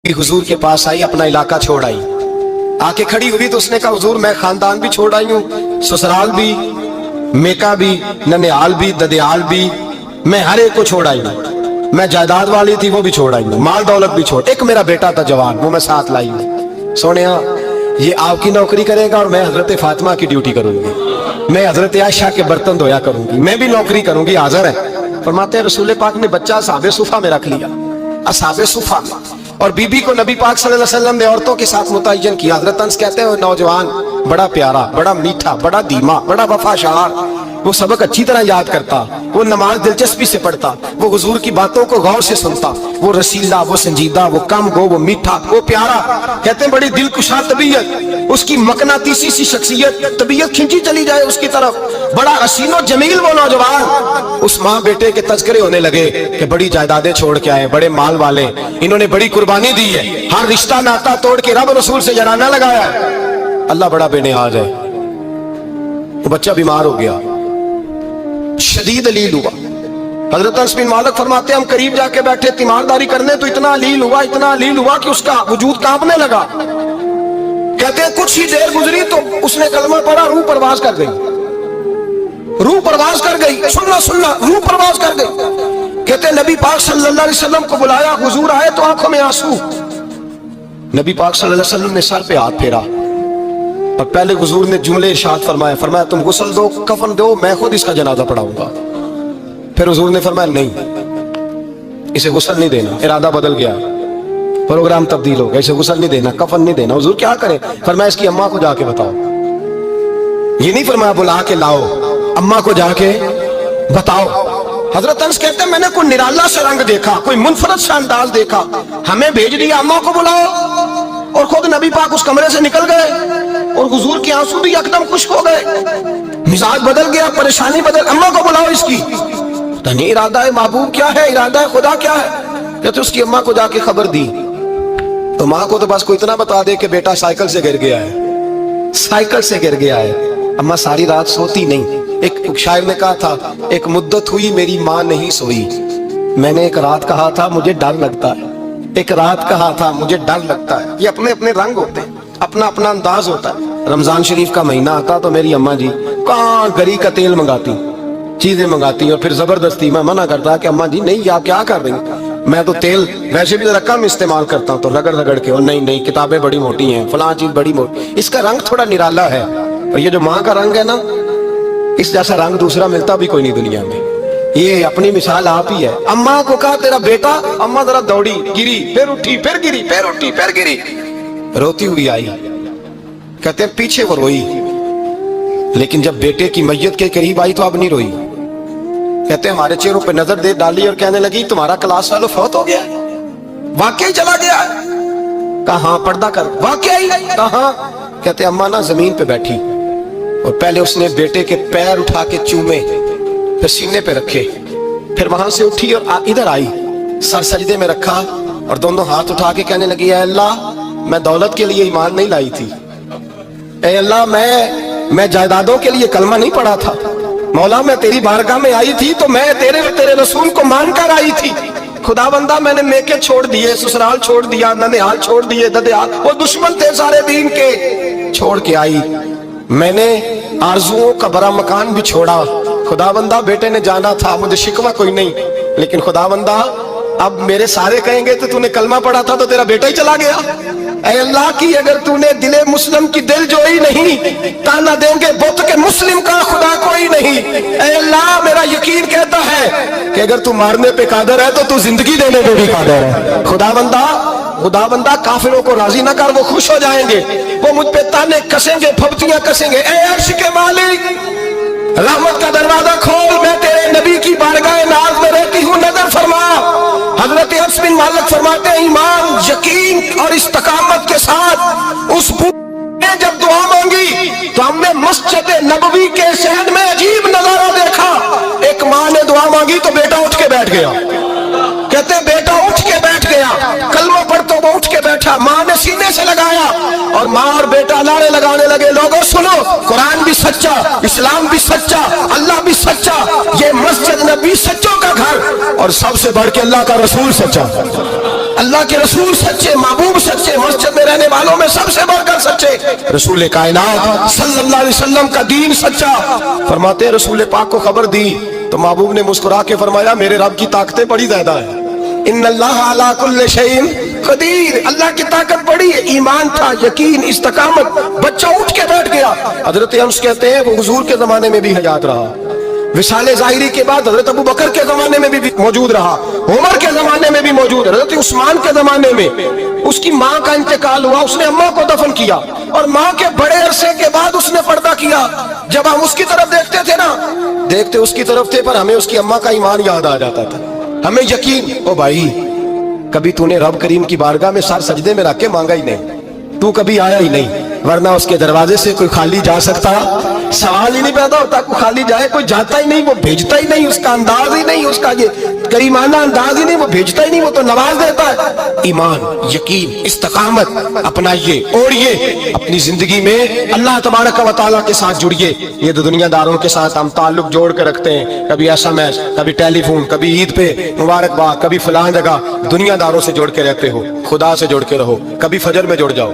हुजूर के पास आई, अपना इलाका छोड़ आई, आके खड़ी हुई तो उसने कहा हुजूर मैं खानदान भी छोड़ आई हूँ, ससुराल भी, मेका भी, ननिहाल भी, ददियाल भी, मैं हर एक को छोड़ आई हूँ। मैं जायदाद वाली थी वो भी छोड़ आई हूँ, माल दौलत भी छोड़, एक मेरा बेटा था जवान वो मैं साथ लाई हूँ। सोनिया ये आपकी नौकरी करेगा और मैं हजरत फातिमा की ड्यूटी करूंगी, मैं हजरत आयशा के बर्तन धोया करूंगी, मैं भी नौकरी करूंगी। हाजिर है फरमाते हैं रसूल पाक ने बच्चा असहाबे सुफा में रख लिया, असहाबे सुफा में, और बीबी को नबी पाक सल्लल्लाहु अलैहि वसल्लम ने औरतों के साथ मुतय्यन किया। हजरत अनस कहते हैं नौजवान बड़ा प्यारा, बड़ा मीठा, बड़ा धीमा, बड़ा वफाशार, वो सबक अच्छी तरह याद करता, वो नमाज दिलचस्पी से पढ़ता, वो हुजूर की बातों को गौर से सुनता, वो रसीला, वो संजीदा, वो कम गो, वो मीठा, वो प्यारा। कहते हैं बड़ी दिलकुशा तबीयत, उसकी मकनातीसी सी शख्सियत, तबीयत खिंची चली जाए उसकी तरफ, बड़ा हसीनो जमील वो नौजवान। उस माँ बेटे के तज़किरे होने लगे कि बड़ी जायदादें छोड़ के आए, बड़े माल वाले, इन्होंने बड़ी कुर्बानी दी है, हर रिश्ता नाता तोड़ के रब रसूल से जनाना लगाया है। अल्लाह बड़ा बेनियाज है। वो बच्चा बीमार हो गया, शदीद अलील हुआ। हजरत अनस बिन मालिक फरमाते हम करीब जाके बैठे तीमारदारी करने तो इतना अलील हुआ, इतना अलील हुआ कि उसका वजूद कांपने लगा। कहते हैं कुछ ही देर गुजरी तो उसने कलमा पढ़ा, रूह परवाज कर गई, रूह परवाज कर गई, सुनना सुनना, रूह परवाज कर गई। कहते हैं नबी पाक सल्लल्लाहु अलैहि वसल्लम को बुलाया, हुजूर आए तो आंखों में आंसू। नबी पाक सल्लल्लाहु अलैहि वसल्लम ने सर पे हाथ फेरा और पहले हुजूर ने जुमले इरशाद फरमाया, फरमाया तुम गुस्ल दो, कफन दो, मैं खुद इसका जनाजा पढ़ाऊंगा। फिर हुजूर ने फरमाया नहीं, इसे गुस्ल नहीं देना। इरादा बदल गया, प्रोग्राम तब्दील हो गया, इसे गुस्ल नहीं देना, कफन नहीं देना। हुजूर क्या करें? फरमाया इसकी अम्मा को जाके बताओ। ये नहीं फरमाया बुला के लाओ, अम्मा को जाके बताओ। हजरत अनस कहते हैं मैंने कोई निराला सा रंग देखा, कोई मुनफरद सा अंदाज देखा, हमें भेज दिया अम्मा को बुलाओ, और खुद नबी पाक उस कमरे से निकल गए और हुजूर के आंसू भी एकदम खुश्क हो गए, मिजाज बदल गया, परेशानी बदल। अम्मा को बुलाओ इसकी, तो नहीं इरादा है महबूब क्या है, इरादा है खुदा क्या है? कहते उसकी अम्मा को जाके खबर दी तो माँ को तो बस कोई इतना बता दे कि बेटा साइकिल से गिर गया है, साइकिल से गिर गया है। अम्मा सारी रात सोती नहीं। एक शायर ने कहा था एक मुद्दत हुई मेरी माँ नहीं सोई, मैंने एक रात कहा था मुझे डर लगता है, एक रात कहा था मुझे डर लगता है। ये अपने अपने रंग होते हैं, अपना अपना अंदाज होता है। रमजान शरीफ का महीना आता तो मेरी अम्मा जी कहाँ गरी का तेल मंगाती, चीजें मंगाती, और फिर जबरदस्ती मैं मना करता कि अम्मा जी नहीं आप क्या कर रही हैं, मैं तो तेल वैसे भी जरा कम इस्तेमाल करता हूँ, तो रगड़ रगड़ के, और नहीं नहीं किताबें बड़ी मोटी हैं, फलां चीज बड़ी मोटी, इसका रंग थोड़ा निराला है। और ये जो माँ का रंग है ना, इस जैसा रंग दूसरा मिलता भी कोई नहीं दुनिया में। ये अपनी मिसाल आप ही है। अम्मा को कहा तेरा बेटा, अम्मा जरा दौड़ी, गिरी, फिर उठी, फिर गिरी, फिर उठी, फिर गिरी, रोती हुई आई। कहते हैं पीछे वो रोई, लेकिन जब बेटे की मैयत के करीब आई तो अब नहीं रोई। कहते हैं हमारे चेहरों पे नजर दे डाली और कहने लगी तुम्हारा क्लास वालों फौत हो गया, वाकई चला गया। कहा पर्दा कर, वाकई कहा? कहते अम्मा ना जमीन पे बैठी और पहले उसने बेटे के पैर उठा के चूमे, फिर सीने पे रखे, फिर वहां से उठी और इधर आई, सर सजदे में रखा और दोनों हाथ उठा के कहने लगी ऐ अल्लाह मैं दौलत के लिए ईमान नहीं लाई थी, ऐ अल्लाह मैं जायदादों के लिए कलमा नहीं पढ़ा था, मौला मैं तेरी बारगाह में आई थी तो मैं तेरे रसूल को मान कर आई थी। खुदा बंदा मैंने मेके छोड़ दिए, ससुराल छोड़ दिया, ननिहाल छोड़ दिए, ददियाल, वो दुश्मन थे सारे दीन के, छोड़ के आई। मैंने आरजुओं का बड़ा मकान भी छोड़ा। खुदा बंदा बेटे ने जाना था, मुझे शिकवा कोई नहीं, लेकिन खुदा बंदा अब मेरे सारे कहेंगे तो तूने कलमा पढ़ा था तो तेरा बेटा ही चला गया। ऐ अल्लाह की अगर तूने दिले मुस्लिम की दिल जोई नहीं, ताना देंगे बुत के मुस्लिम का खुदा कोई नहीं। ऐ अल्लाह मेरा यकीन कहता है कि अगर तू मारने पे कादर है तो तू जिंदगी देने पे भी कादर है। खुदा बंदा काफिरों को राजी ना कर, वो खुश हो जाएंगे, वो मुझ पे ताने कसेंगे, फब्तियां कसेंगे। ऐ अर्श के मालिक रहमत का दरवाजा खोल, मैं तेरे नबी की बारगाह नाज में रहती हूँ, नजर फरमा। हजरत अनस बिन मालिक फरमाते हैं ईमान, यकीन और इस्तकामत के साथ उस ने जब दुआ मांगी तो हमने मस्जिद नबवी के शहर में अजीब नजारा देखा। एक माँ ने दुआ मांगी तो बेटा उठ के बैठ गया। कहते बेटा उठ के बैठ गया, कलमा पढ़ तो वो उठ के बैठा, माँ ने सीने से लगाया और माँ और बेटा नारे लगाने लगे लोगों सुनो, कुरान भी सच्चा, इस्लाम भी सच्चा, अल्लाह भी सच्चा, ये मस्जिद नबी सच्चों का घर, और सबसे बढ़ के अल्लाह का रसूल सच्चा। अल्लाह के रसूल सच्चे, महबूब सच्चे, मस्जिद में रहने वालों में सबसे बढ़कर सच्चे, रसूल कायनात सल्लल्लाहु अलैहि वसल्लम का दीन सच्चा। फरमाते हैं रसूल पाक को खबर दी तो महबूब ने मुस्कुरा के फरमाया मेरे रब की ताकतें बड़ी ज्यादा है। इन्नल्लाह अला कुल्लि शैइन कदीर, अल्लाह की ताकत बड़ी है। ईमान था, यकीन, इस्तकामत, बच्चा उठ के बैठ गया। हजरत अनस कहते हैं वो हुजूर के जमाने में भी हयात रहा, विसाले ज़ाहिरी के बाद हजरत अबू बकर के जमाने में भी मौजूद रहा, उमर के जमाने में भी मौजूद, हजरत उस्मान के जमाने में उसकी माँ का इंतकाल हुआ, उसने अम्मा को दफन किया और माँ के बड़े अरसे के बाद उसने पर्दा किया। जब हम उसकी तरफ देखते थे ना, देखते उसकी तरफ थे पर हमें उसकी अम्मा का ईमान याद आ जाता था, हमें यकीन। ओ भाई कभी तूने रब करीम की बारगाह में सर सजदे में रख के मांगा ही नहीं, तू कभी आया ही नहीं, वरना उसके दरवाजे से कोई खाली जा सकता, सवाल ही नहीं पैदा होता। कोई खाली जाए, कोई जाता ही नहीं, वो भेजता ही नहीं, उसका अंदाज ही नहीं, उसका ये करीमाना अंदाज ही नहीं, वो भेजता ही नहीं, वो तो नवाज देता है। ईमान, यकीन, इस्तकामत अपनाइए, ओढ़िए अपनी जिंदगी में, अल्लाह तबारक व तआला के साथ जुड़िए। ये तो दुनियादारों के साथ हम ताल्लुक जोड़ के रखते हैं, कभी SMS, कभी टेलीफोन, कभी ईद पे मुबारकबाद, कभी फलां जगह, दुनियादारों से जोड़ के रहते हो। खुदा से जोड़ के रहो, कभी फजर में जुड़ जाओ,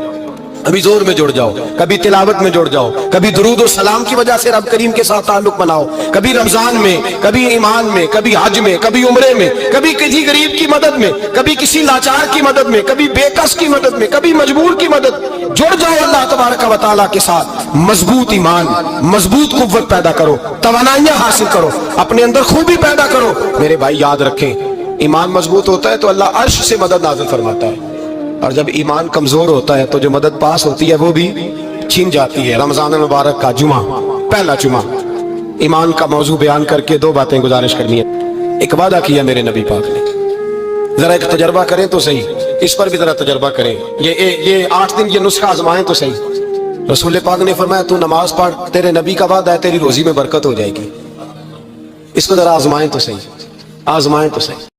कभी जोर में जुड़ जाओ, कभी तिलावत में जुड़ जाओ, कभी दुरूद और सलाम की वजह से रब करीम के साथ ताल्लुक बनाओ, कभी रमजान में, कभी ईमान में, कभी हज में, कभी उम्रे में, कभी किसी गरीब की मदद में, कभी किसी लाचार की मदद में, कभी बेकस की मदद में, कभी मजबूर की मदद। जुड़ जाओ अल्लाह तबारक व तआला के साथ। मजबूत ईमान, मजबूत कुव्वत पैदा करो, तवानाइयां हासिल करो, अपने अंदर खूबी पैदा करो। मेरे भाई याद रखें, ईमान मजबूत होता है तो अल्लाह अर्श से मदद नाज़िल फरमाता है, और जब ईमान कमजोर होता है तो जो मदद पास होती है वो भी छीन जाती है। रमजान मुबारक का जुमा, पहला जुमा, ईमान का मौजू बयान करके दो बातें गुजारिश करनी है। एक वादा किया मेरे नबी पाक ने, जरा एक तजर्बा करें तो सही, इस पर भी जरा तजर्बा करें, ये 8 दिन ये नुस्खा आजमाएं तो सही। रसूल पाक ने फरमाया तू नमाज पढ़, तेरे नबी का वादा है तेरी रोजी में बरकत हो जाएगी, इसको जरा आजमाएं तो सही, आजमाएं तो सही।